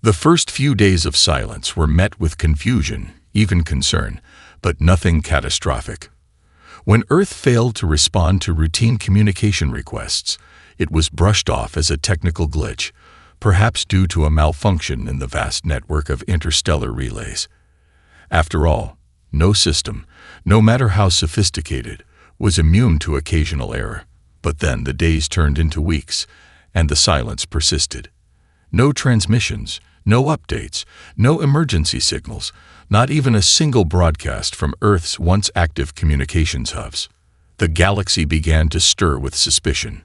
The first few days of silence were met with confusion, even concern, but nothing catastrophic. When Earth failed to respond to routine communication requests, it was brushed off as a technical glitch, perhaps due to a malfunction in the vast network of interstellar relays. After all, no system, no matter how sophisticated, was immune to occasional error. But then the days turned into weeks, and the silence persisted. No transmissions, no updates, no emergency signals, not even a single broadcast from Earth's once active communications hubs. The galaxy began to stir with suspicion.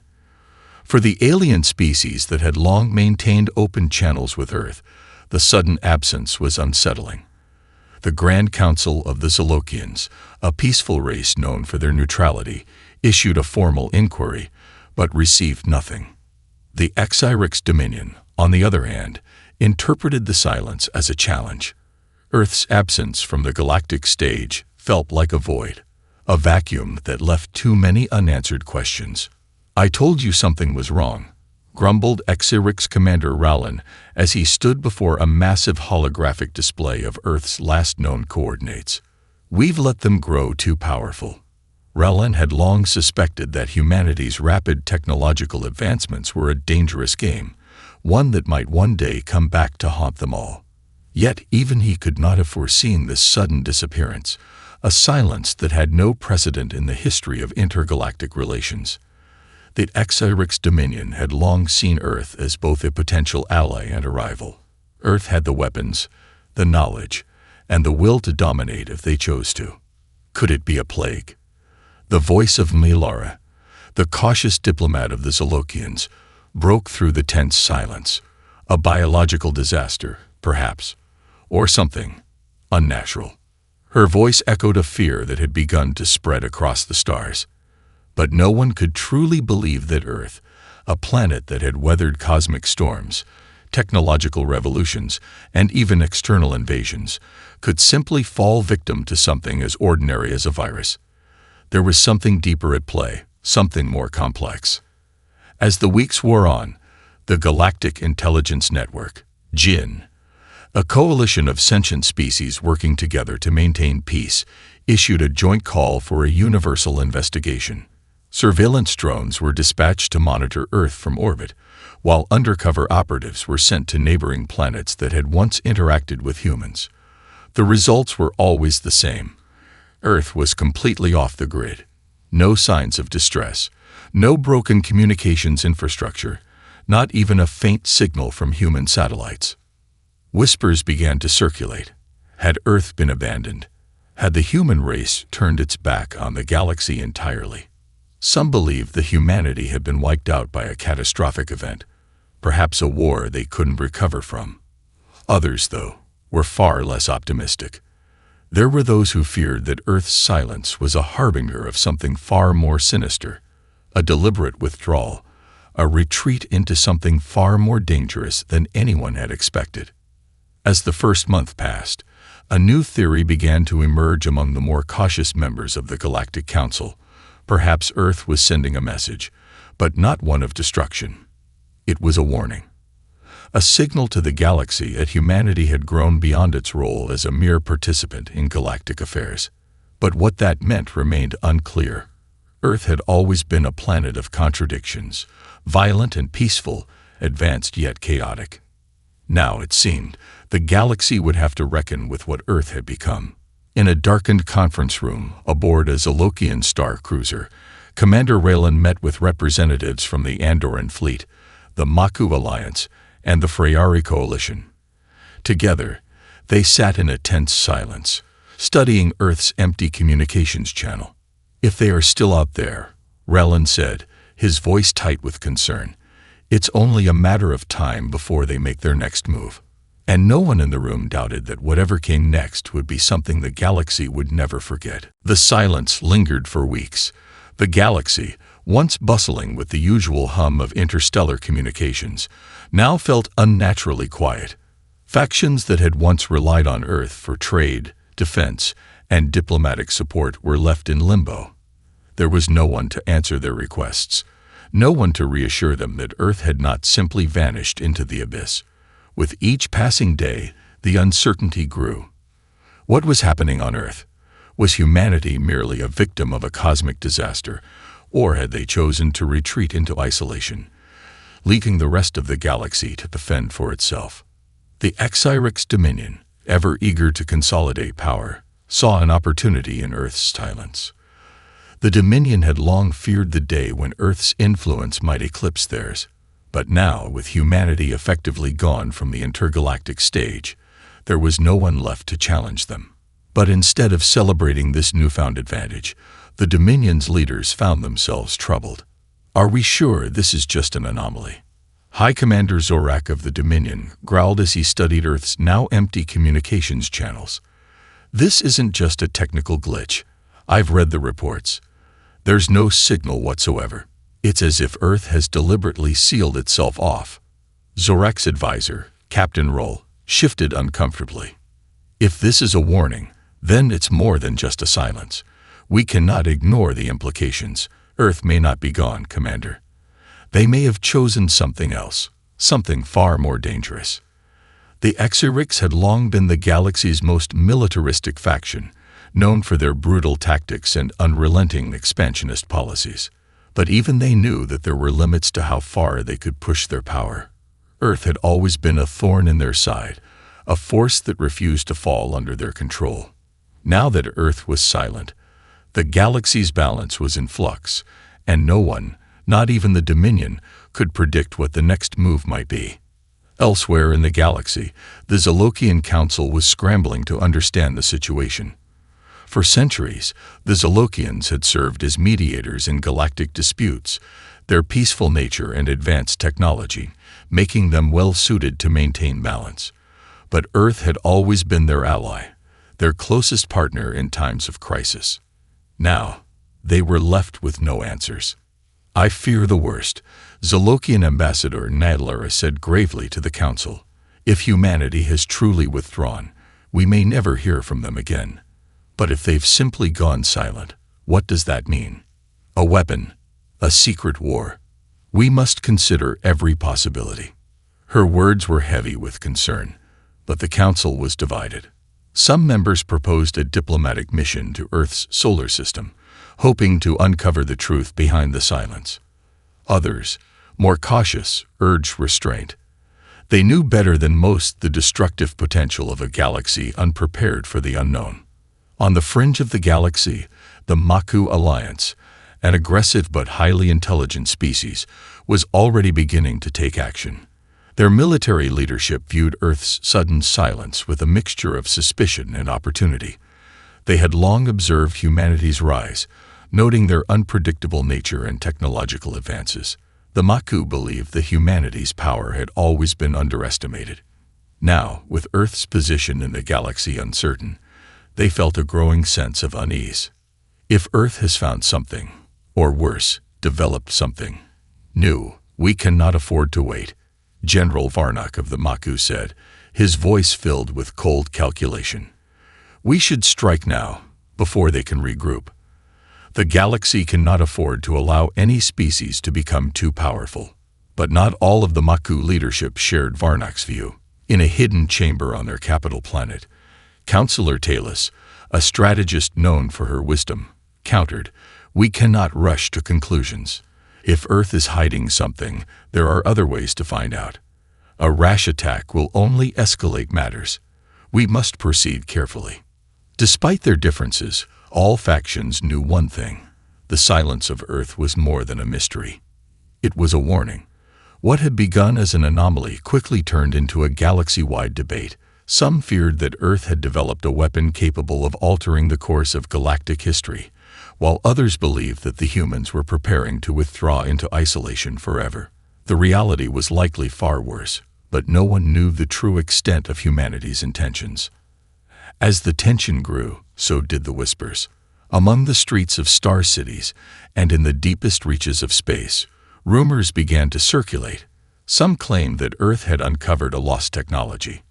For the alien species that had long maintained open channels with Earth, the sudden absence was unsettling. The Grand Council of the Zolokians, a peaceful race known for their neutrality, issued a formal inquiry, but received nothing. The Exyrix Dominion, on the other hand, interpreted the silence as a challenge. Earth's absence from the galactic stage felt like a void, a vacuum that left too many unanswered questions. "I told you something was wrong," grumbled Exyrix Commander Rowland as he stood before a massive holographic display of Earth's last known coordinates. "We've let them grow too powerful." Rowland had long suspected that humanity's rapid technological advancements were a dangerous game, one that might one day come back to haunt them all. Yet even he could not have foreseen this sudden disappearance, a silence that had no precedent in the history of intergalactic relations. The Exyrix Dominion had long seen Earth as both a potential ally and a rival. Earth had the weapons, the knowledge, and the will to dominate if they chose to. Could it be a plague? The voice of Melara, the cautious diplomat of the Zolokians, broke through the tense silence. A biological disaster, perhaps, or something unnatural. Her voice echoed a fear that had begun to spread across the stars. But no one could truly believe that Earth, a planet that had weathered cosmic storms, technological revolutions, and even external invasions, could simply fall victim to something as ordinary as a virus. There was something deeper at play, something more complex. As the weeks wore on, the Galactic Intelligence Network, GIN, a coalition of sentient species working together to maintain peace, issued a joint call for a universal investigation. Surveillance drones were dispatched to monitor Earth from orbit, while undercover operatives were sent to neighboring planets that had once interacted with humans. The results were always the same. Earth was completely off the grid. No signs of distress, no broken communications infrastructure, not even a faint signal from human satellites. Whispers began to circulate. Had Earth been abandoned? Had the human race turned its back on the galaxy entirely? Some believed that humanity had been wiped out by a catastrophic event, perhaps a war they couldn't recover from. Others, though, were far less optimistic. There were those who feared that Earth's silence was a harbinger of something far more sinister, a deliberate withdrawal, a retreat into something far more dangerous than anyone had expected. As the first month passed, a new theory began to emerge among the more cautious members of the Galactic Council. Perhaps Earth was sending a message, but not one of destruction. It was a warning. A signal to the galaxy that humanity had grown beyond its role as a mere participant in galactic affairs. But what that meant remained unclear. Earth had always been a planet of contradictions, violent and peaceful, advanced yet chaotic. Now, it seemed, the galaxy would have to reckon with what Earth had become. In a darkened conference room aboard a Zolokian star cruiser, Commander Raylan met with representatives from the Andoran fleet, the Maku Alliance, and the Freyari Coalition. Together, they sat in a tense silence, studying Earth's empty communications channel. "If they are still out there," Raylan said, his voice tight with concern, "it's only a matter of time before they make their next move." And no one in the room doubted that whatever came next would be something the galaxy would never forget. The silence lingered for weeks. The galaxy, once bustling with the usual hum of interstellar communications, now felt unnaturally quiet. Factions that had once relied on Earth for trade, defense, and diplomatic support were left in limbo. There was no one to answer their requests, no one to reassure them that Earth had not simply vanished into the abyss. With each passing day, the uncertainty grew. What was happening on Earth? Was humanity merely a victim of a cosmic disaster, or had they chosen to retreat into isolation, leaving the rest of the galaxy to fend for itself? The HFY Dominion, ever eager to consolidate power, saw an opportunity in Earth's silence. The Dominion had long feared the day when Earth's influence might eclipse theirs, but now, with humanity effectively gone from the intergalactic stage, there was no one left to challenge them. But instead of celebrating this newfound advantage, the Dominion's leaders found themselves troubled. Are we sure this is just an anomaly? High Commander Zorak of the Dominion growled as he studied Earth's now empty communications channels. This isn't just a technical glitch. I've read the reports. There's no signal whatsoever. It's as if Earth has deliberately sealed itself off. Zorak's advisor, Captain Roll, shifted uncomfortably. If this is a warning, then it's more than just a silence. We cannot ignore the implications. Earth may not be gone, Commander. They may have chosen something else, something far more dangerous. The HFY had long been the galaxy's most militaristic faction, known for their brutal tactics and unrelenting expansionist policies. But even they knew that there were limits to how far they could push their power. Earth had always been a thorn in their side, a force that refused to fall under their control. Now that Earth was silent, the galaxy's balance was in flux, and no one, not even the Dominion, could predict what the next move might be. Elsewhere in the galaxy, the Zolokian Council was scrambling to understand the situation. For centuries, the Zolokians had served as mediators in galactic disputes, their peaceful nature and advanced technology making them well-suited to maintain balance. But Earth had always been their ally, their closest partner in times of crisis. Now, they were left with no answers. I fear the worst, Zolokian Ambassador Nadlara said gravely to the Council. If humanity has truly withdrawn, we may never hear from them again. But if they've simply gone silent, what does that mean? A weapon, a secret war. We must consider every possibility. Her words were heavy with concern, but the Council was divided. Some members proposed a diplomatic mission to Earth's solar system, hoping to uncover the truth behind the silence. Others, more cautious, urged restraint. They knew better than most the destructive potential of a galaxy unprepared for the unknown. On the fringe of the galaxy, the Maku Alliance, an aggressive but highly intelligent species, was already beginning to take action. Their military leadership viewed Earth's sudden silence with a mixture of suspicion and opportunity. They had long observed humanity's rise, noting their unpredictable nature and technological advances. The Maku believed that humanity's power had always been underestimated. Now, with Earth's position in the galaxy uncertain, they felt a growing sense of unease. If Earth has found something, or worse, developed something new, we cannot afford to wait, General Varnak of the Maku said, his voice filled with cold calculation. We should strike now, before they can regroup. The galaxy cannot afford to allow any species to become too powerful. But not all of the Maku leadership shared Varnak's view. In a hidden chamber on their capital planet, Counselor Talus, a strategist known for her wisdom, countered, "We cannot rush to conclusions. If Earth is hiding something, there are other ways to find out. A rash attack will only escalate matters. We must proceed carefully." Despite their differences, all factions knew one thing. The silence of Earth was more than a mystery. It was a warning. What had begun as an anomaly quickly turned into a galaxy-wide debate. Some feared that Earth had developed a weapon capable of altering the course of galactic history, while others believed that the humans were preparing to withdraw into isolation forever. The reality was likely far worse, but no one knew the true extent of humanity's intentions. As the tension grew, so did the whispers. Among the streets of star cities and in the deepest reaches of space, rumors began to circulate. Some claimed that Earth had uncovered a lost technology,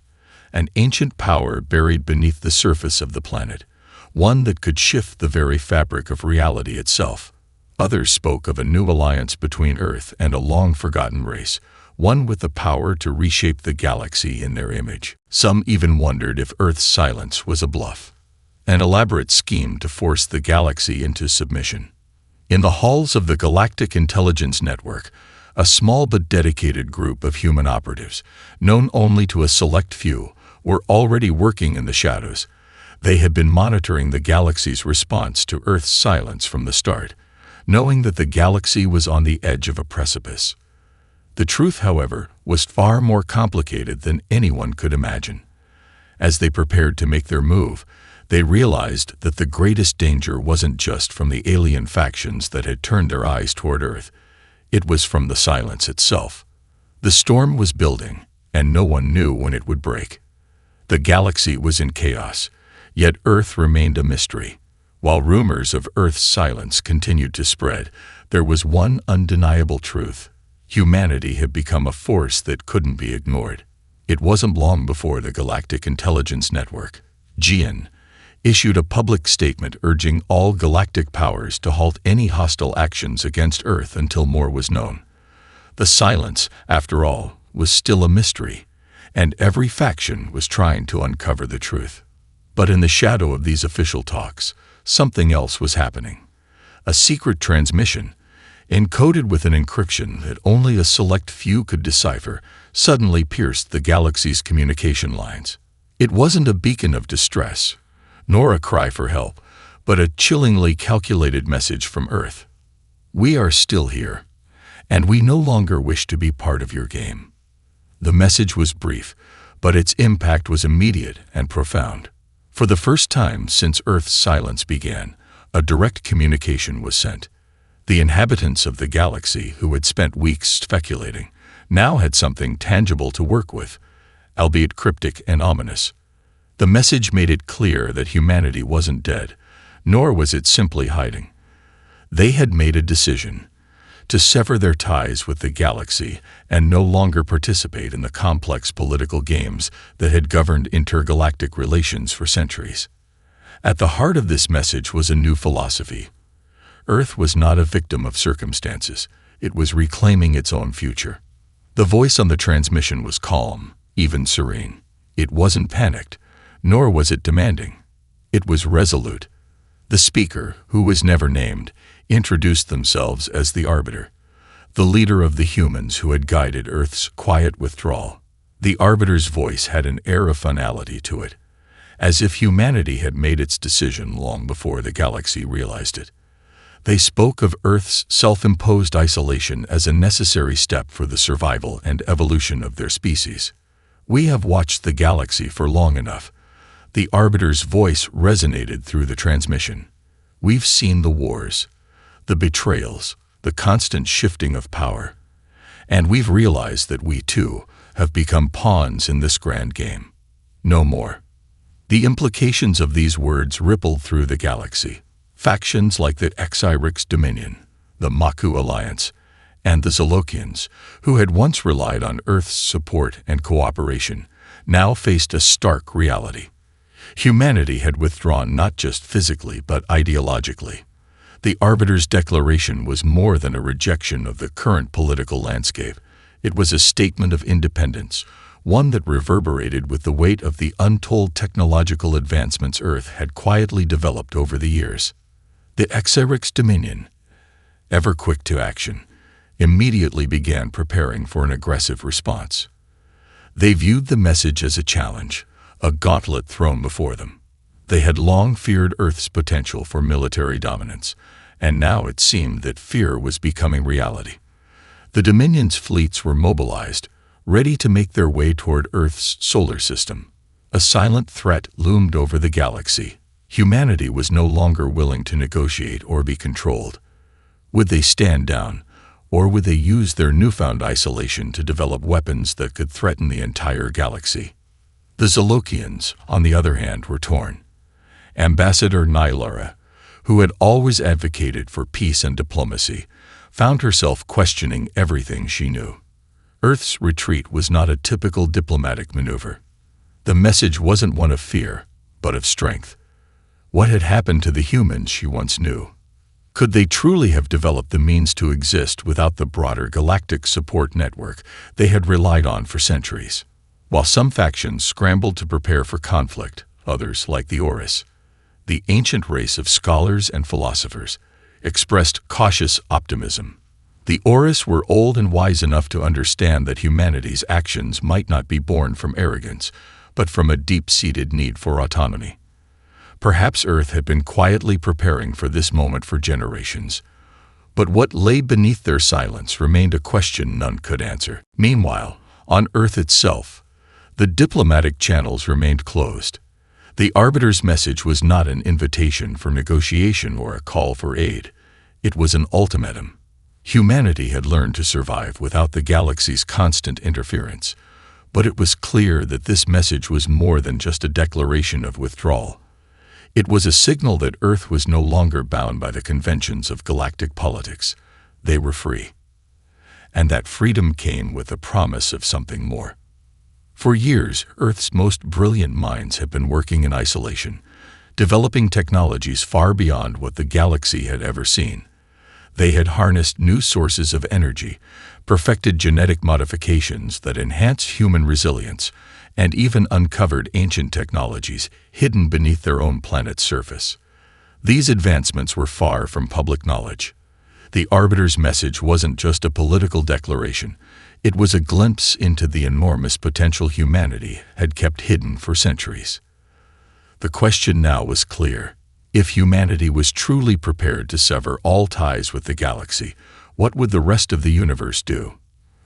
an ancient power buried beneath the surface of the planet, one that could shift the very fabric of reality itself. Others spoke of a new alliance between Earth and a long-forgotten race, one with the power to reshape the galaxy in their image. Some even wondered if Earth's silence was a bluff, an elaborate scheme to force the galaxy into submission. In the halls of the Galactic Intelligence Network, a small but dedicated group of human operatives, known only to a select few, were already working in the shadows. They had been monitoring the galaxy's response to Earth's silence from the start, knowing that the galaxy was on the edge of a precipice. The truth, however, was far more complicated than anyone could imagine. As they prepared to make their move, they realized that the greatest danger wasn't just from the alien factions that had turned their eyes toward Earth. It was from the silence itself. The storm was building, and no one knew when it would break. The galaxy was in chaos, yet Earth remained a mystery. While rumors of Earth's silence continued to spread, there was one undeniable truth. Humanity had become a force that couldn't be ignored. It wasn't long before the Galactic Intelligence Network, GIN, issued a public statement urging all galactic powers to halt any hostile actions against Earth until more was known. The silence, after all, was still a mystery, and every faction was trying to uncover the truth. But in the shadow of these official talks, something else was happening. A secret transmission, encoded with an encryption that only a select few could decipher, suddenly pierced the galaxy's communication lines. It wasn't a beacon of distress, nor a cry for help, but a chillingly calculated message from Earth. "We are still here, and we no longer wish to be part of your game." The message was brief, but its impact was immediate and profound. For the first time since Earth's silence began, a direct communication was sent. The inhabitants of the galaxy, who had spent weeks speculating, now had something tangible to work with, albeit cryptic and ominous. The message made it clear that humanity wasn't dead, nor was it simply hiding. They had made a decision to sever their ties with the galaxy and no longer participate in the complex political games that had governed intergalactic relations for centuries. At the heart of this message was a new philosophy. Earth was not a victim of circumstances. It was reclaiming its own future. The voice on the transmission was calm, even serene. It wasn't panicked, nor was it demanding. It was resolute. The speaker, who was never named, introduced themselves as the Arbiter, the leader of the humans who had guided Earth's quiet withdrawal. The Arbiter's voice had an air of finality to it, as if humanity had made its decision long before the galaxy realized it. They spoke of Earth's self-imposed isolation as a necessary step for the survival and evolution of their species. "We have watched the galaxy for long enough." The Arbiter's voice resonated through the transmission. "We've seen the wars, the betrayals, the constant shifting of power, and we've realized that we, too, have become pawns in this grand game. No more." The implications of these words rippled through the galaxy. Factions like the HFY Dominion, the Maku Alliance, and the Zolokians, who had once relied on Earth's support and cooperation, now faced a stark reality. Humanity had withdrawn not just physically but ideologically. The Arbiter's declaration was more than a rejection of the current political landscape. It was a statement of independence, one that reverberated with the weight of the untold technological advancements Earth had quietly developed over the years. The HFY Dominion, ever quick to action, immediately began preparing for an aggressive response. They viewed the message as a challenge, a gauntlet thrown before them. They had long feared Earth's potential for military dominance, and now it seemed that fear was becoming reality. The Dominion's fleets were mobilized, ready to make their way toward Earth's solar system. A silent threat loomed over the galaxy. Humanity was no longer willing to negotiate or be controlled. Would they stand down, or would they use their newfound isolation to develop weapons that could threaten the entire galaxy? The Zolokians, on the other hand, were torn. Ambassador Nylara, who had always advocated for peace and diplomacy, found herself questioning everything she knew. Earth's retreat was not a typical diplomatic maneuver. The message wasn't one of fear, but of strength. What had happened to the humans she once knew? Could they truly have developed the means to exist without the broader galactic support network they had relied on for centuries? While some factions scrambled to prepare for conflict, others, like the Orcs, the ancient race of scholars and philosophers, expressed cautious optimism. The Orcs were old and wise enough to understand that humanity's actions might not be born from arrogance, but from a deep-seated need for autonomy. Perhaps Earth had been quietly preparing for this moment for generations. But what lay beneath their silence remained a question none could answer. Meanwhile, on Earth itself, the diplomatic channels remained closed. The Arbiter's message was not an invitation for negotiation or a call for aid. It was an ultimatum. Humanity had learned to survive without the galaxy's constant interference. But it was clear that this message was more than just a declaration of withdrawal. It was a signal that Earth was no longer bound by the conventions of galactic politics. They were free. And that freedom came with the promise of something more. For years, Earth's most brilliant minds have been working in isolation, developing technologies far beyond what the galaxy had ever seen. They had harnessed new sources of energy, perfected genetic modifications that enhance human resilience, and even uncovered ancient technologies hidden beneath their own planet's surface. These advancements were far from public knowledge. The Arbiter's message wasn't just a political declaration. It was a glimpse into the enormous potential humanity had kept hidden for centuries. The question now was clear. If humanity was truly prepared to sever all ties with the galaxy, what would the rest of the universe do?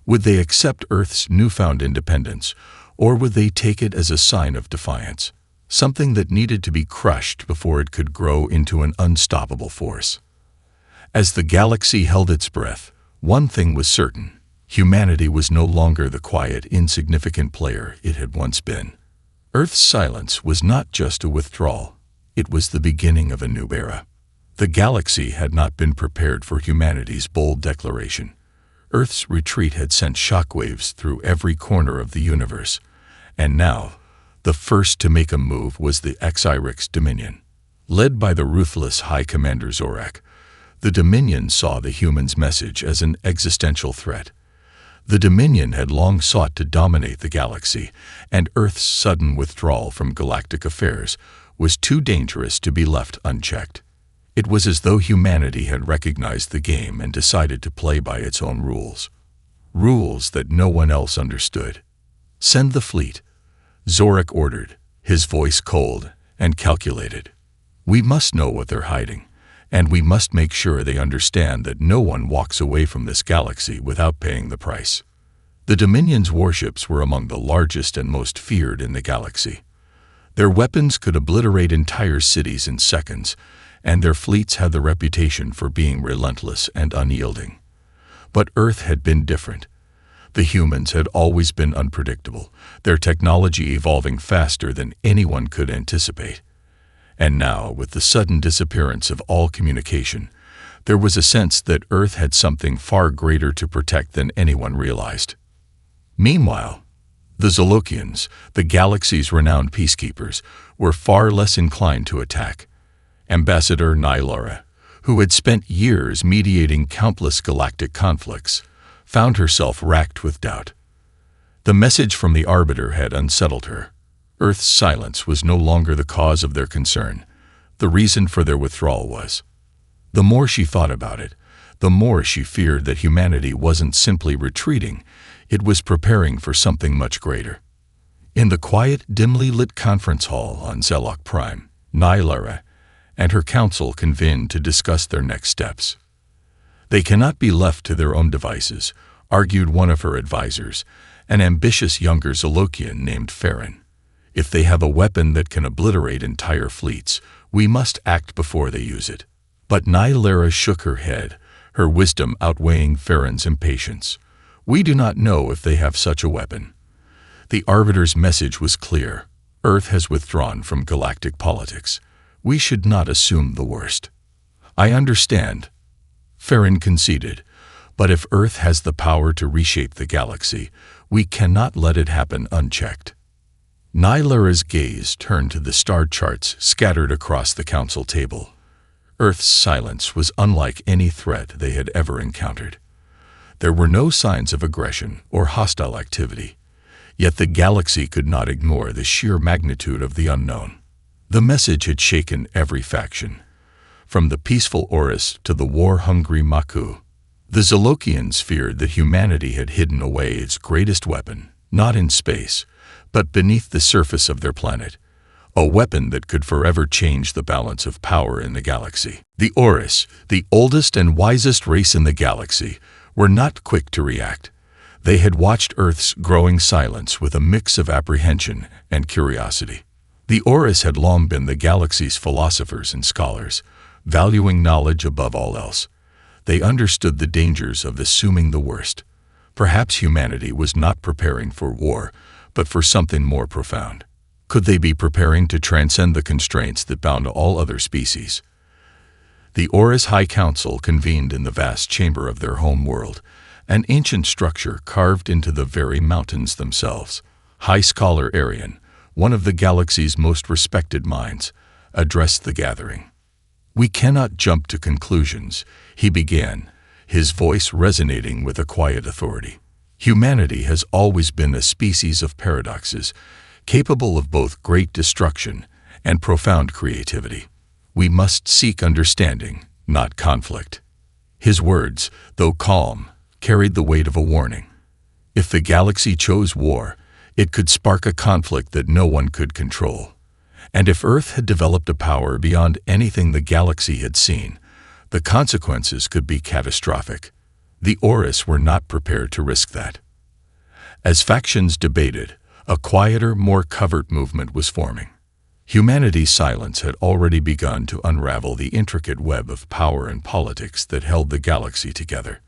Would they accept Earth's newfound independence, or would they take it as a sign of defiance, something that needed to be crushed before it could grow into an unstoppable force? As the galaxy held its breath, one thing was certain: humanity was no longer the quiet, insignificant player it had once been. Earth's silence was not just a withdrawal. It was the beginning of a new era. The galaxy had not been prepared for humanity's bold declaration. Earth's retreat had sent shockwaves through every corner of the universe, and now, the first to make a move was the Xyrix Dominion. Led by the ruthless High Commander Zorak, the Dominion saw the humans' message as an existential threat. The Dominion had long sought to dominate the galaxy, and Earth's sudden withdrawal from galactic affairs was too dangerous to be left unchecked. It was as though humanity had recognized the game and decided to play by its own rules. Rules that no one else understood. "Send the fleet," Zorak ordered, his voice cold and calculated. "We must know what they're hiding, and we must make sure they understand that no one walks away from this galaxy without paying the price." The Dominion's warships were among the largest and most feared in the galaxy. Their weapons could obliterate entire cities in seconds, and their fleets had the reputation for being relentless and unyielding. But Earth had been different. The humans had always been unpredictable, their technology evolving faster than anyone could anticipate. And now, with the sudden disappearance of all communication, there was a sense that Earth had something far greater to protect than anyone realized. Meanwhile, the Zolokians, the galaxy's renowned peacekeepers, were far less inclined to attack. Ambassador Nylara, who had spent years mediating countless galactic conflicts, found herself racked with doubt. The message from the Arbiter had unsettled her. Earth's silence was no longer the cause of their concern. The reason for their withdrawal was. The more she thought about it, the more she feared that humanity wasn't simply retreating, it was preparing for something much greater. In the quiet, dimly lit conference hall on Zelok Prime, Nylara and her council convened to discuss their next steps. "They cannot be left to their own devices," argued one of her advisors, an ambitious younger Zolokian named Farron. "If they have a weapon that can obliterate entire fleets, we must act before they use it." But Nylara shook her head, her wisdom outweighing Farron's impatience. "We do not know if they have such a weapon." The Arbiter's message was clear. Earth has withdrawn from galactic politics. We should not assume the worst. "I understand," Farron conceded, "but if Earth has the power to reshape the galaxy, we cannot let it happen unchecked." Nylara's gaze turned to the star charts scattered across the council table. Earth's silence was unlike any threat they had ever encountered. There were no signs of aggression or hostile activity, yet the galaxy could not ignore the sheer magnitude of the unknown. The message had shaken every faction, from the peaceful Orcs to the war-hungry Maku. The Zolokians feared that humanity had hidden away its greatest weapon, not in space, but beneath the surface of their planet, a weapon that could forever change the balance of power in the galaxy. The Orcs, the oldest and wisest race in the galaxy, were not quick to react. They had watched Earth's growing silence with a mix of apprehension and curiosity. The Orcs had long been the galaxy's philosophers and scholars, valuing knowledge above all else. They understood the dangers of assuming the worst. Perhaps humanity was not preparing for war, but for something more profound. Could they be preparing to transcend the constraints that bound all other species? The Orcs High Council convened in the vast chamber of their home world, an ancient structure carved into the very mountains themselves. High Scholar Arian, one of the galaxy's most respected minds, addressed the gathering. "We cannot jump to conclusions," he began, his voice resonating with a quiet authority. "Humanity has always been a species of paradoxes, capable of both great destruction and profound creativity. We must seek understanding, not conflict." His words, though calm, carried the weight of a warning. If the galaxy chose war, it could spark a conflict that no one could control. And if Earth had developed a power beyond anything the galaxy had seen, the consequences could be catastrophic. The Orcs were not prepared to risk that. As factions debated, a quieter, more covert movement was forming. Humanity's silence had already begun to unravel the intricate web of power and politics that held the galaxy together.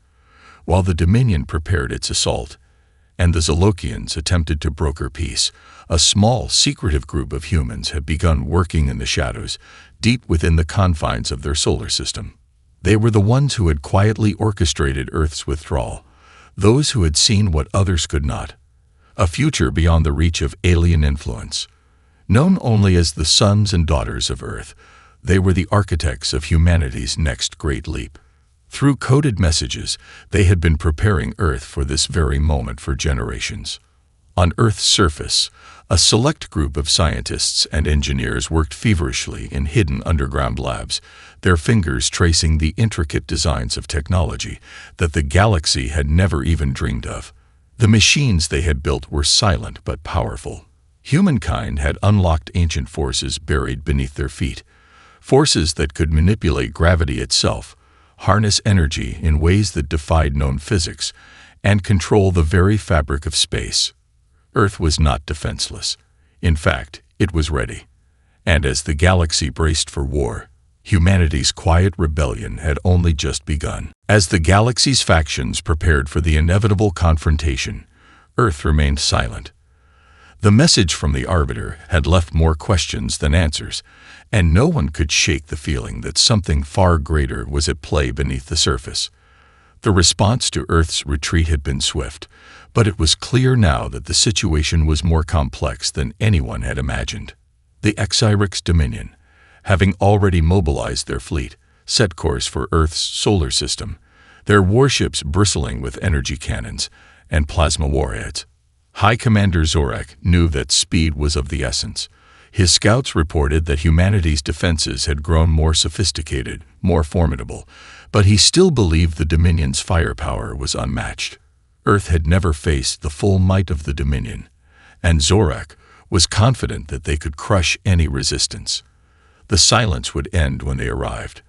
While the Dominion prepared its assault, and the Zolokians attempted to broker peace, a small, secretive group of humans had begun working in the shadows, deep within the confines of their solar system. They were the ones who had quietly orchestrated Earth's withdrawal, those who had seen what others could not, a future beyond the reach of alien influence. Known only as the sons and daughters of Earth, they were the architects of humanity's next great leap. Through coded messages, they had been preparing Earth for this very moment for generations. On Earth's surface, a select group of scientists and engineers worked feverishly in hidden underground labs, their fingers tracing the intricate designs of technology that the galaxy had never even dreamed of. The machines they had built were silent but powerful. Humankind had unlocked ancient forces buried beneath their feet, forces that could manipulate gravity itself, harness energy in ways that defied known physics, and control the very fabric of space. Earth was not defenseless. In fact, it was ready. And as the galaxy braced for war, humanity's quiet rebellion had only just begun. As the galaxy's factions prepared for the inevitable confrontation, Earth remained silent. The message from the Arbiter had left more questions than answers, and no one could shake the feeling that something far greater was at play beneath the surface. The response to Earth's retreat had been swift, but it was clear now that the situation was more complex than anyone had imagined. The Exyrix Dominion, having already mobilized their fleet, set course for Earth's solar system, their warships bristling with energy cannons and plasma warheads. High Commander Zorak knew that speed was of the essence. His scouts reported that humanity's defenses had grown more sophisticated, more formidable, but he still believed the Dominion's firepower was unmatched. Earth had never faced the full might of the Dominion, and Zorak was confident that they could crush any resistance. The silence would end when they arrived,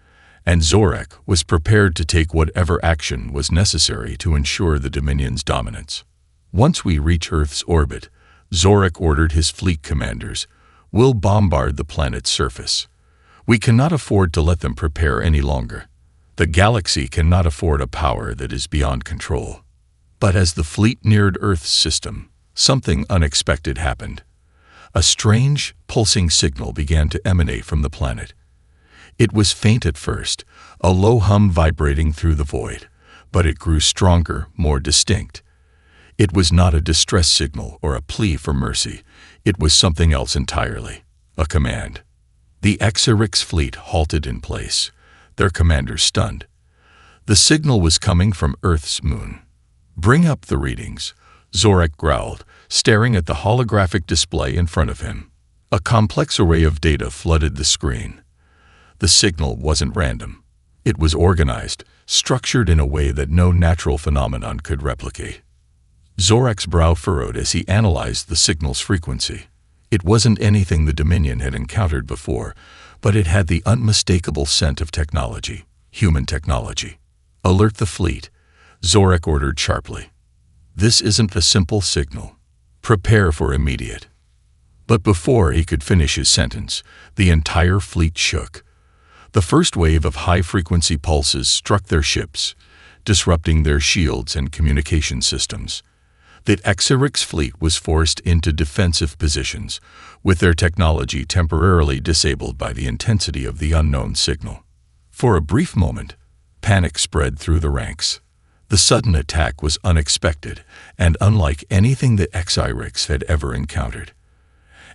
and Zorak was prepared to take whatever action was necessary to ensure the Dominion's dominance. Once we reach Earth's orbit, Zorak ordered his fleet commanders, "We'll bombard the planet's surface. We cannot afford to let them prepare any longer. The galaxy cannot afford a power that is beyond control." But as the fleet neared Earth's system, something unexpected happened. A strange, pulsing signal began to emanate from the planet. It was faint at first, a low hum vibrating through the void, but it grew stronger, more distinct. It was not a distress signal or a plea for mercy. It was something else entirely, a command. The Exyrix fleet halted in place, their commander stunned. The signal was coming from Earth's moon. "Bring up the readings," Zorak growled, staring at the holographic display in front of him. A complex array of data flooded the screen. The signal wasn't random. It was organized, structured in a way that no natural phenomenon could replicate. Zorak's brow furrowed as he analyzed the signal's frequency. It wasn't anything the Dominion had encountered before, but it had the unmistakable scent of technology, human technology. "Alert the fleet," Zorak ordered sharply. "This isn't a simple signal. Prepare for immediate." But before he could finish his sentence, the entire fleet shook. The first wave of high-frequency pulses struck their ships, disrupting their shields and communication systems. The Exarch's fleet was forced into defensive positions, with their technology temporarily disabled by the intensity of the unknown signal. For a brief moment, panic spread through the ranks. The sudden attack was unexpected and unlike anything the Exarchs had ever encountered.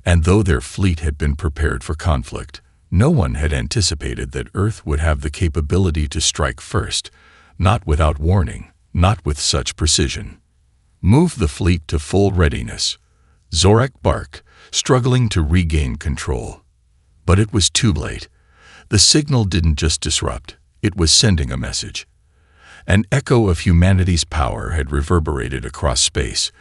And though their fleet had been prepared for conflict, no one had anticipated that Earth would have the capability to strike first, not without warning, not with such precision. "Move the fleet to full readiness," Zorak barked, struggling to regain control. But it was too late. The signal didn't just disrupt, it was sending a message. An echo of humanity's power had reverberated across space,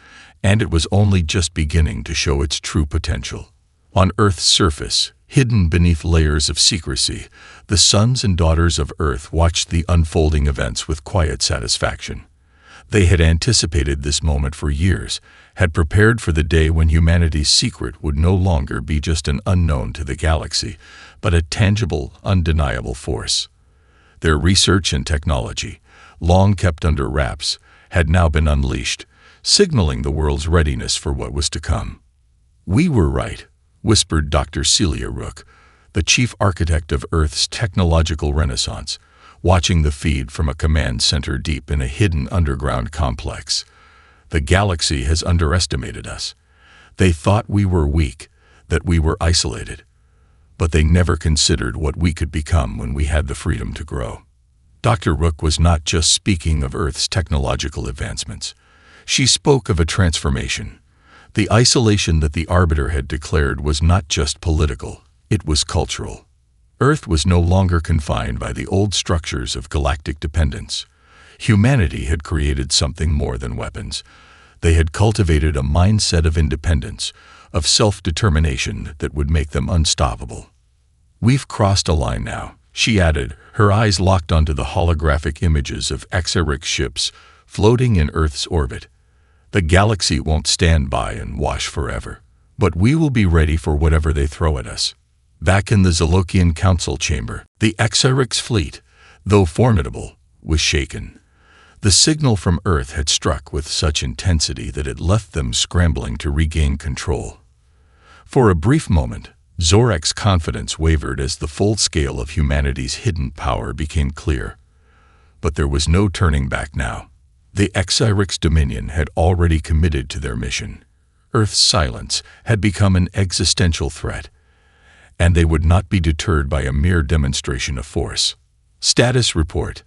and it was only just beginning to show its true potential. On Earth's surface, hidden beneath layers of secrecy, the sons and daughters of Earth watched the unfolding events with quiet satisfaction. They had anticipated this moment for years, had prepared for the day when humanity's secret would no longer be just an unknown to the galaxy, but a tangible, undeniable force. Their research and technology, long kept under wraps, had now been unleashed, signaling the world's readiness for what was to come. "We were right," whispered Dr. Celia Rook, the chief architect of Earth's technological renaissance, watching the feed from a command center deep in a hidden underground complex. "The galaxy has underestimated us. They thought we were weak, that we were isolated. But they never considered what we could become when we had the freedom to grow." Dr. Rook was not just speaking of Earth's technological advancements. She spoke of a transformation. The isolation that the Arbiter had declared was not just political, it was cultural. Earth was no longer confined by the old structures of galactic dependence. Humanity had created something more than weapons. They had cultivated a mindset of independence, of self-determination that would make them unstoppable. "We've crossed a line now," she added, her eyes locked onto the holographic images of Exarch ships floating in Earth's orbit. "The galaxy won't stand by and watch forever, but we will be ready for whatever they throw at us." Back in the Zolokian Council chamber, the Exarch's fleet, though formidable, was shaken. The signal from Earth had struck with such intensity that it left them scrambling to regain control. For a brief moment, Zorak's confidence wavered as the full scale of humanity's hidden power became clear. But there was no turning back now. The Exarch's dominion had already committed to their mission. Earth's silence had become an existential threat, and they would not be deterred by a mere demonstration of force. "Status report,"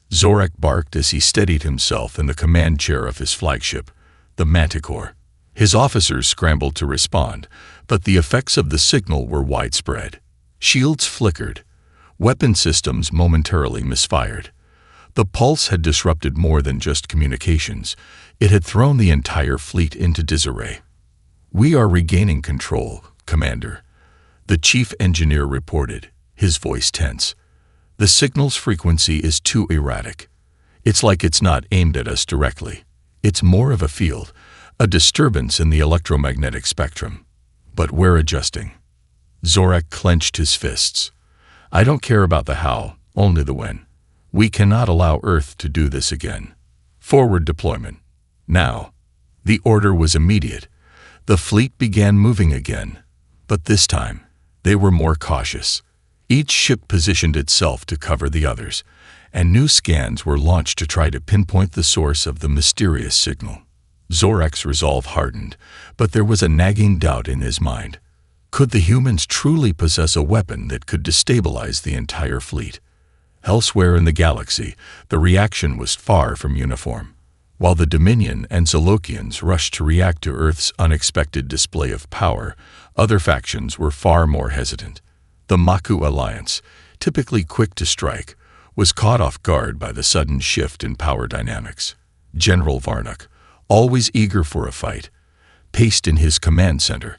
Zorak barked as he steadied himself in the command chair of his flagship, the Manticore. His officers scrambled to respond, but the effects of the signal were widespread. Shields flickered. Weapon systems momentarily misfired. The pulse had disrupted more than just communications. It had thrown the entire fleet into disarray. "We are regaining control, Commander," the chief engineer reported, his voice tense. "The signal's frequency is too erratic. It's like it's not aimed at us directly. It's more of a field, a disturbance in the electromagnetic spectrum. But we're adjusting." Zorak clenched his fists. "I don't care about the how, only the when. We cannot allow Earth to do this again. Forward deployment. Now." The order was immediate. The fleet began moving again, but this time, they were more cautious. Each ship positioned itself to cover the others, and new scans were launched to try to pinpoint the source of the mysterious signal. Zorak's resolve hardened, but there was a nagging doubt in his mind. Could the humans truly possess a weapon that could destabilize the entire fleet? Elsewhere in the galaxy, the reaction was far from uniform. While the Dominion and Zolokians rushed to react to Earth's unexpected display of power, other factions were far more hesitant. The Maku alliance, typically quick to strike, was caught off guard by the sudden shift in power dynamics. General Varnock, always eager for a fight, paced in his command center,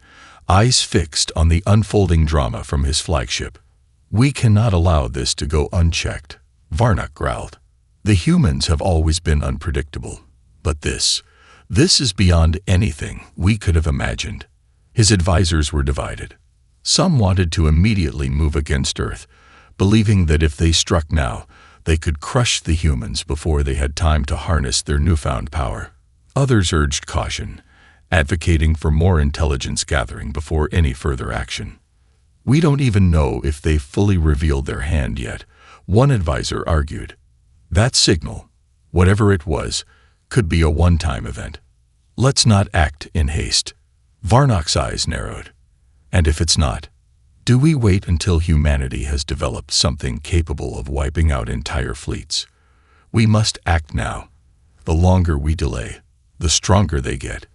eyes fixed on the unfolding drama from his flagship. "We cannot allow this to go unchecked," Varnock growled. "The humans have always been unpredictable, but this is beyond anything we could have imagined." His advisors were divided. Some wanted to immediately move against Earth, believing that if they struck now, they could crush the humans before they had time to harness their newfound power. Others urged caution, advocating for more intelligence gathering before any further action. "We don't even know if they've fully revealed their hand yet," one advisor argued. "That signal, whatever it was, could be a one-time event. Let's not act in haste." Varnock's eyes narrowed. "And if it's not? Do we wait until humanity has developed something capable of wiping out entire fleets? We must act now. The longer we delay, the stronger they get."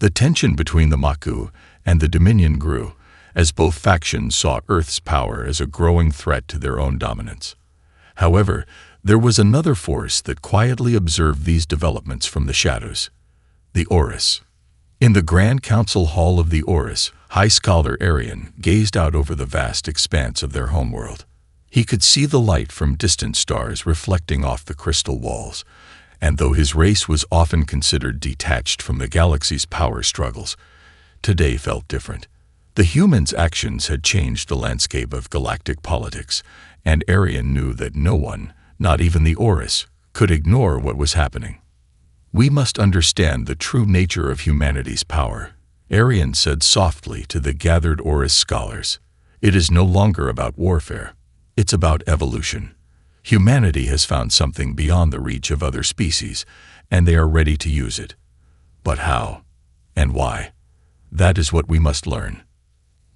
The tension between the Maku and the Dominion grew, as both factions saw Earth's power as a growing threat to their own dominance. However, there was another force that quietly observed these developments from the shadows: the Orcs. In the Grand Council Hall of the Orcs, High Scholar Arian gazed out over the vast expanse of their homeworld. He could see the light from distant stars reflecting off the crystal walls, and though his race was often considered detached from the galaxy's power struggles, today felt different. The humans' actions had changed the landscape of galactic politics, and Arian knew that no one, not even the Orcs, could ignore what was happening. "We must understand the true nature of humanity's power," Arian said softly to the gathered Orcs scholars. "It is no longer about warfare. It's about evolution. Humanity has found something beyond the reach of other species, and they are ready to use it. But how? And why? That is what we must learn."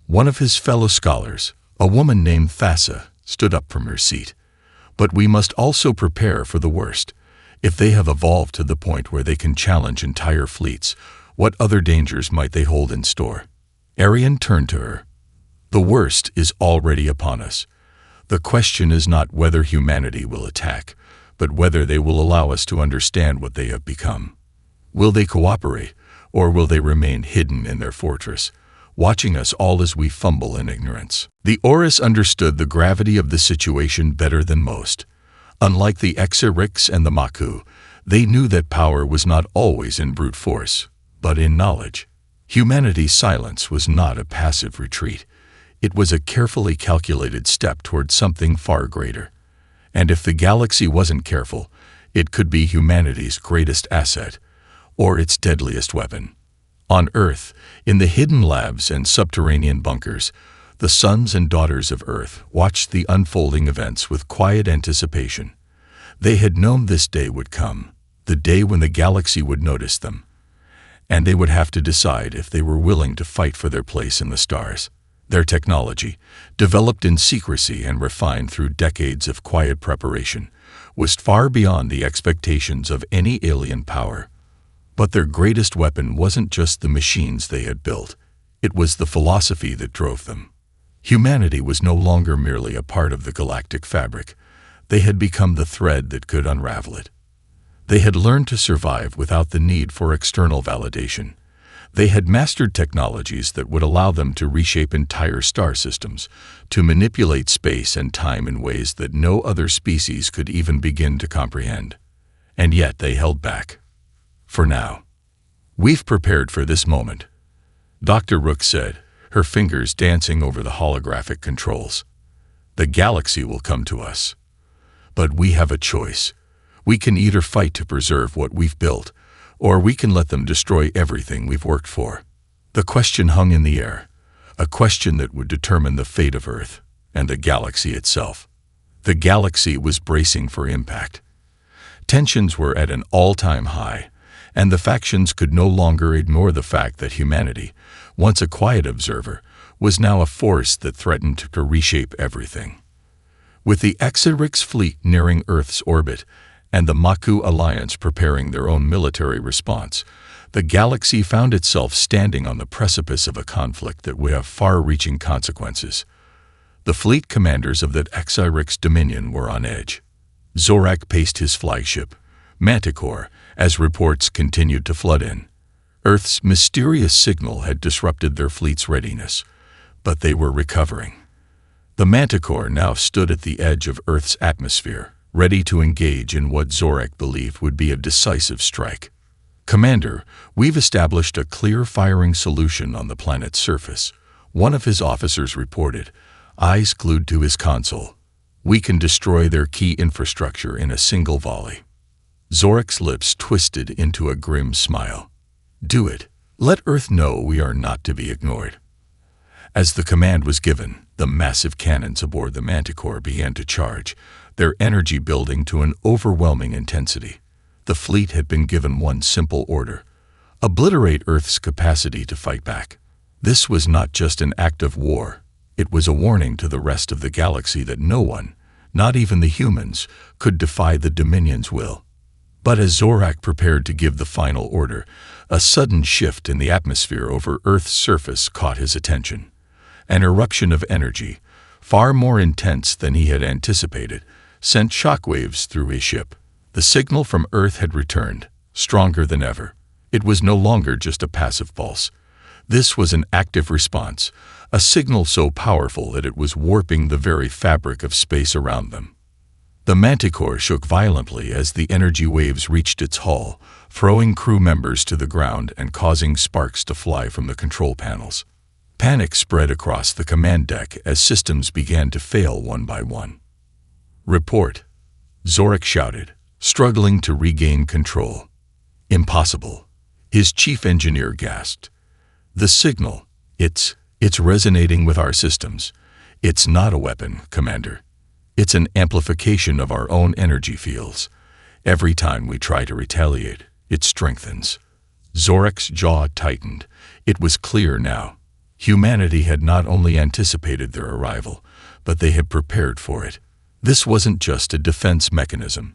One of his fellow scholars, a woman named Thassa, stood up from her seat. "But we must also prepare for the worst. If they have evolved to the point where they can challenge entire fleets, what other dangers might they hold in store?" Arian turned to her. "The worst is already upon us. The question is not whether humanity will attack, but whether they will allow us to understand what they have become. Will they cooperate, or will they remain hidden in their fortress, watching us all as we fumble in ignorance?" The Orcs understood the gravity of the situation better than most. Unlike the Exarics and the Maku, they knew that power was not always in brute force, but in knowledge. Humanity's silence was not a passive retreat. It was a carefully calculated step toward something far greater. And if the galaxy wasn't careful, it could be humanity's greatest asset, or its deadliest weapon. On Earth, in the hidden labs and subterranean bunkers, the sons and daughters of Earth watched the unfolding events with quiet anticipation. They had known this day would come, the day when the galaxy would notice them, and they would have to decide if they were willing to fight for their place in the stars. Their technology, developed in secrecy and refined through decades of quiet preparation, was far beyond the expectations of any alien power. But their greatest weapon wasn't just the machines they had built. It was the philosophy that drove them. Humanity was no longer merely a part of the galactic fabric. They had become the thread that could unravel it. They had learned to survive without the need for external validation. They had mastered technologies that would allow them to reshape entire star systems, to manipulate space and time in ways that no other species could even begin to comprehend. And yet they held back. For now. "We've prepared for this moment," Dr. Rook said, her fingers dancing over the holographic controls. "The galaxy will come to us. But we have a choice. We can either fight to preserve what we've built, or we can let them destroy everything we've worked for." The question hung in the air, a question that would determine the fate of Earth and the galaxy itself. The galaxy was bracing for impact. Tensions were at an all-time high, and the factions could no longer ignore the fact that humanity, once a quiet observer, was now a force that threatened to reshape everything. With the Exarix fleet nearing Earth's orbit and the Maku Alliance preparing their own military response, the galaxy found itself standing on the precipice of a conflict that would have far-reaching consequences. The fleet commanders of that Exarix dominion were on edge. Zorak paced his flagship, Manticore, as reports continued to flood in. Earth's mysterious signal had disrupted their fleet's readiness, but they were recovering. The Manticore now stood at the edge of Earth's atmosphere, ready to engage in what Zorak believed would be a decisive strike. "Commander, we've established a clear firing solution on the planet's surface," one of his officers reported, eyes glued to his console. "We can destroy their key infrastructure in a single volley." Zorak's lips twisted into a grim smile. "Do it. Let Earth know we are not to be ignored." As the command was given, the massive cannons aboard the Manticore began to charge, their energy building to an overwhelming intensity. The fleet had been given one simple order: obliterate Earth's capacity to fight back. This was not just an act of war. It was a warning to the rest of the galaxy that no one, not even the humans, could defy the Dominion's will. But as Zorak prepared to give the final order, a sudden shift in the atmosphere over Earth's surface caught his attention. An eruption of energy, far more intense than he had anticipated, sent shockwaves through his ship. The signal from Earth had returned, stronger than ever. It was no longer just a passive pulse. This was an active response, a signal so powerful that it was warping the very fabric of space around them. The Manticore shook violently as the energy waves reached its hull, throwing crew members to the ground and causing sparks to fly from the control panels. Panic spread across the command deck as systems began to fail one by one. "Report," Zorak shouted, struggling to regain control. "Impossible," his chief engineer gasped. "The signal, it's resonating with our systems. It's not a weapon, Commander. It's an amplification of our own energy fields. Every time we try to retaliate, it strengthens." Zorak's jaw tightened. It was clear now. Humanity had not only anticipated their arrival, but they had prepared for it. This wasn't just a defense mechanism.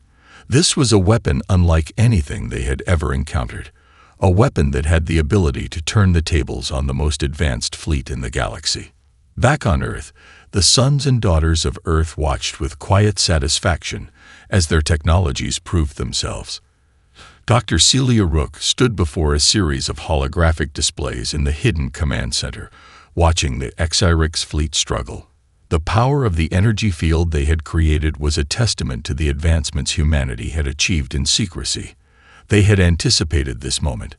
This was a weapon unlike anything they had ever encountered. A weapon that had the ability to turn the tables on the most advanced fleet in the galaxy. Back on Earth, the sons and daughters of Earth watched with quiet satisfaction as their technologies proved themselves. Dr. Celia Rook stood before a series of holographic displays in the hidden command center, watching the Exarix fleet struggle. The power of the energy field they had created was a testament to the advancements humanity had achieved in secrecy. They had anticipated this moment,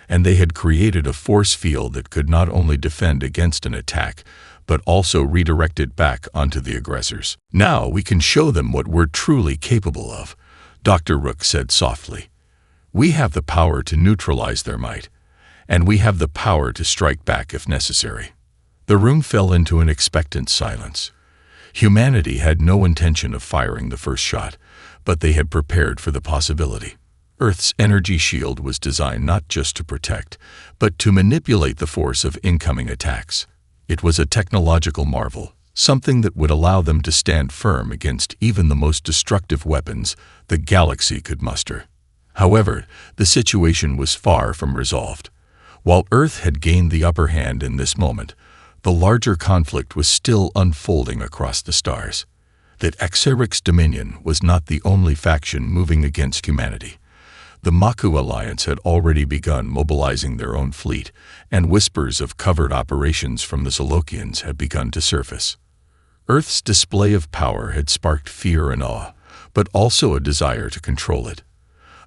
and they had created a force field that could not only defend against an attack, but also redirect it back onto the aggressors. "Now we can show them what we're truly capable of," Dr. Rook said softly. "We have the power to neutralize their might, and we have the power to strike back if necessary." The room fell into an expectant silence. Humanity had no intention of firing the first shot, but they had prepared for the possibility. Earth's energy shield was designed not just to protect, but to manipulate the force of incoming attacks. It was a technological marvel, something that would allow them to stand firm against even the most destructive weapons the galaxy could muster. However, the situation was far from resolved. While Earth had gained the upper hand in this moment, the larger conflict was still unfolding across the stars. That Exarix Dominion was not the only faction moving against humanity. The Maku Alliance had already begun mobilizing their own fleet, and whispers of covert operations from the Zolokians had begun to surface. Earth's display of power had sparked fear and awe, but also a desire to control it.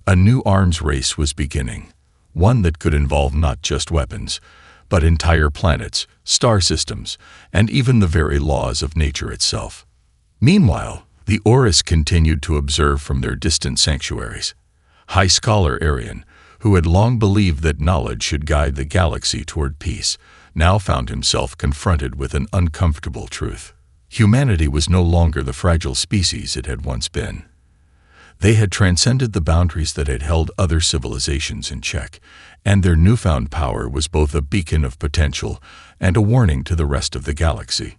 A new arms race was beginning, one that could involve not just weapons, but entire planets, star systems, and even the very laws of nature itself. Meanwhile, the Orcs continued to observe from their distant sanctuaries. High Scholar Arian, who had long believed that knowledge should guide the galaxy toward peace, now found himself confronted with an uncomfortable truth. Humanity was no longer the fragile species it had once been. They had transcended the boundaries that had held other civilizations in check, and their newfound power was both a beacon of potential and a warning to the rest of the galaxy.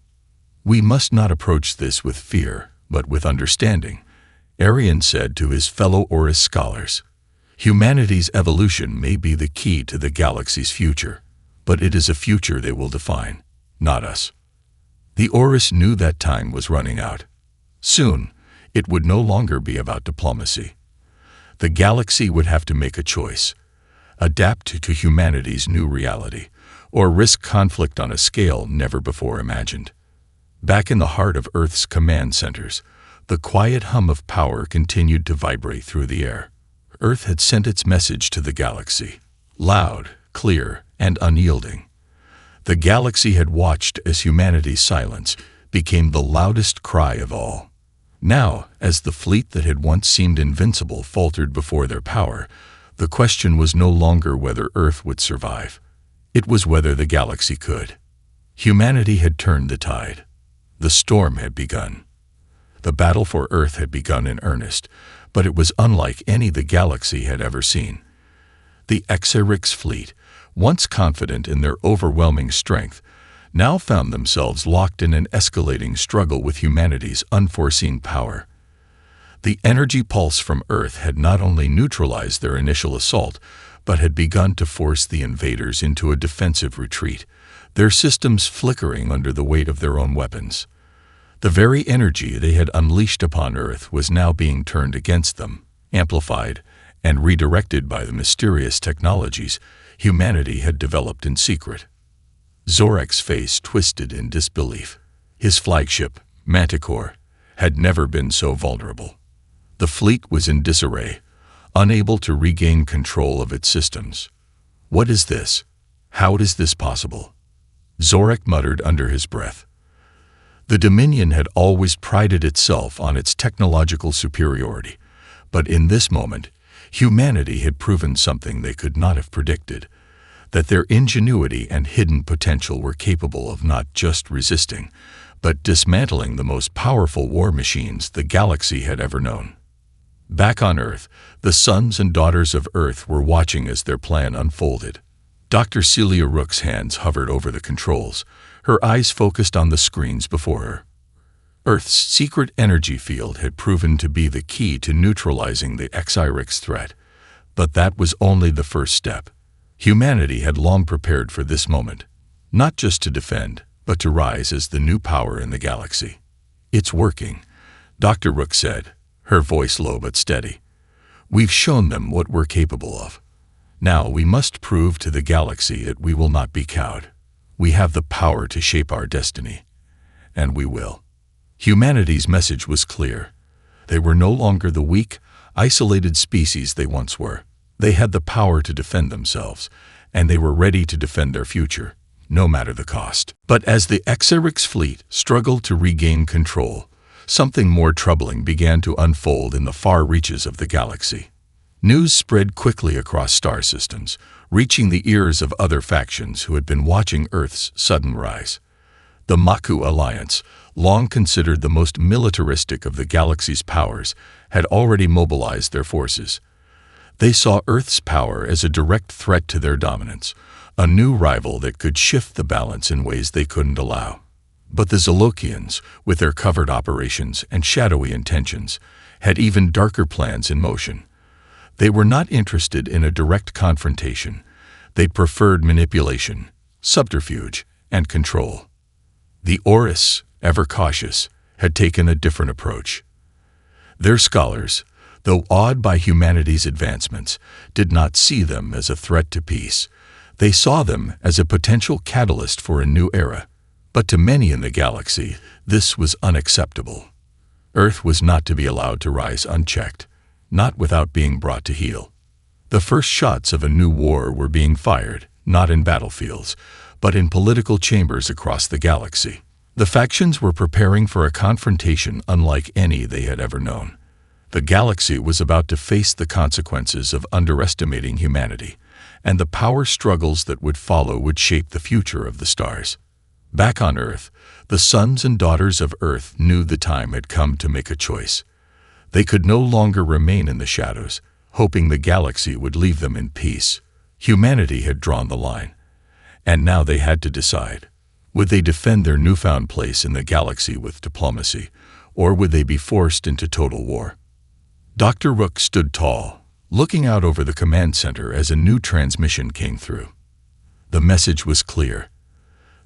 "We must not approach this with fear," but with understanding. Arian said to his fellow Orcs scholars, "Humanity's evolution may be the key to the galaxy's future, but it is a future they will define, not us." The Orcs knew that time was running out. Soon, it would no longer be about diplomacy. The galaxy would have to make a choice: adapt to humanity's new reality, or risk conflict on a scale never before imagined. Back in the heart of Earth's command centers, the quiet hum of power continued to vibrate through the air. Earth had sent its message to the galaxy, loud, clear, and unyielding. The galaxy had watched as humanity's silence became the loudest cry of all. Now, as the fleet that had once seemed invincible faltered before their power, the question was no longer whether Earth would survive. It was whether the galaxy could. Humanity had turned the tide. The storm had begun. The battle for Earth had begun in earnest, but it was unlike any the galaxy had ever seen. The HFY fleet, once confident in their overwhelming strength, now found themselves locked in an escalating struggle with humanity's unforeseen power. The energy pulse from Earth had not only neutralized their initial assault, but had begun to force the invaders into a defensive retreat, their systems flickering under the weight of their own weapons. The very energy they had unleashed upon Earth was now being turned against them, amplified, and redirected by the mysterious technologies humanity had developed in secret. Zorak's face twisted in disbelief. His flagship, Manticore, had never been so vulnerable. The fleet was in disarray, unable to regain control of its systems. "What is this? How is this possible?" Zorak muttered under his breath. The Dominion had always prided itself on its technological superiority, but in this moment, humanity had proven something they could not have predicted: that their ingenuity and hidden potential were capable of not just resisting, but dismantling the most powerful war machines the galaxy had ever known. Back on Earth, the sons and daughters of Earth were watching as their plan unfolded. Dr. Celia Rook's hands hovered over the controls, her eyes focused on the screens before her. Earth's secret energy field had proven to be the key to neutralizing the HFY's threat, but that was only the first step. Humanity had long prepared for this moment, not just to defend, but to rise as the new power in the galaxy. "It's working," Dr. Rook said, her voice low but steady. "We've shown them what we're capable of. Now we must prove to the galaxy that we will not be cowed. We have the power to shape our destiny. And we will." Humanity's message was clear. They were no longer the weak, isolated species they once were. They had the power to defend themselves, and they were ready to defend their future, no matter the cost. But as the HFY's fleet struggled to regain control, something more troubling began to unfold in the far reaches of the galaxy. News spread quickly across star systems, reaching the ears of other factions who had been watching Earth's sudden rise. The Maku Alliance, long considered the most militaristic of the galaxy's powers, had already mobilized their forces. They saw Earth's power as a direct threat to their dominance, a new rival that could shift the balance in ways they couldn't allow. But the Zolokians, with their covert operations and shadowy intentions, had even darker plans in motion. They were not interested in a direct confrontation. They preferred manipulation, subterfuge, and control. The Orcs, ever cautious, had taken a different approach. Their scholars, though awed by humanity's advancements, did not see them as a threat to peace. They saw them as a potential catalyst for a new era. But to many in the galaxy, this was unacceptable. Earth was not to be allowed to rise unchecked, not without being brought to heel. The first shots of a new war were being fired, not in battlefields, but in political chambers across the galaxy. The factions were preparing for a confrontation unlike any they had ever known. The galaxy was about to face the consequences of underestimating humanity, and the power struggles that would follow would shape the future of the stars. Back on Earth, the sons and daughters of Earth knew the time had come to make a choice. They could no longer remain in the shadows, hoping the galaxy would leave them in peace. Humanity had drawn the line, and now they had to decide. Would they defend their newfound place in the galaxy with diplomacy, or would they be forced into total war? Dr. Rook stood tall, looking out over the command center as a new transmission came through. The message was clear.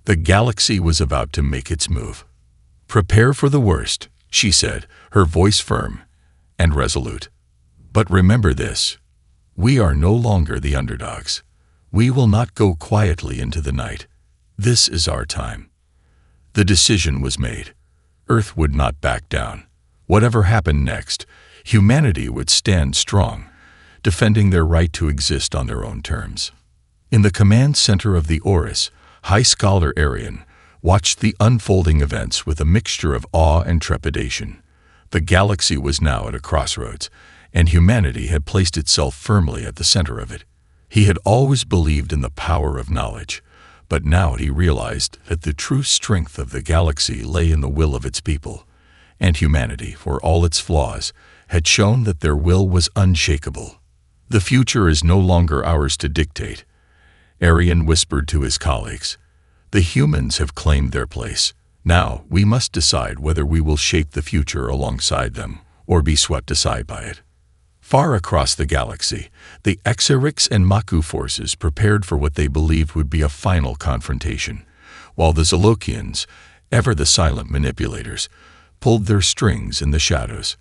The galaxy was about to make its move. "Prepare for the worst," she said, her voice firm and resolute. "But remember this. We are no longer the underdogs. We will not go quietly into the night. This is our time." The decision was made. Earth would not back down. Whatever happened next, humanity would stand strong, defending their right to exist on their own terms. In the command center of the Orcs, High Scholar Arian watched the unfolding events with a mixture of awe and trepidation. The galaxy was now at a crossroads, and humanity had placed itself firmly at the center of it. He had always believed in the power of knowledge, but now he realized that the true strength of the galaxy lay in the will of its people, and humanity, for all its flaws, had shown that their will was unshakable. "The future is no longer ours to dictate," Arian whispered to his colleagues. "The humans have claimed their place. Now we must decide whether we will shape the future alongside them or be swept aside by it." Far across the galaxy, the Exarix and Maku forces prepared for what they believed would be a final confrontation, while the Zolokians, ever the silent manipulators, pulled their strings in the shadows.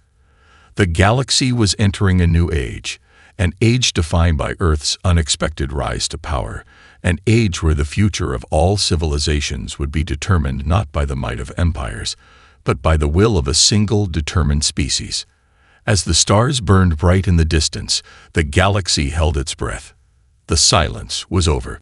The galaxy was entering a new age, an age defined by Earth's unexpected rise to power, an age where the future of all civilizations would be determined not by the might of empires, but by the will of a single determined species. As the stars burned bright in the distance, the galaxy held its breath. The silence was over.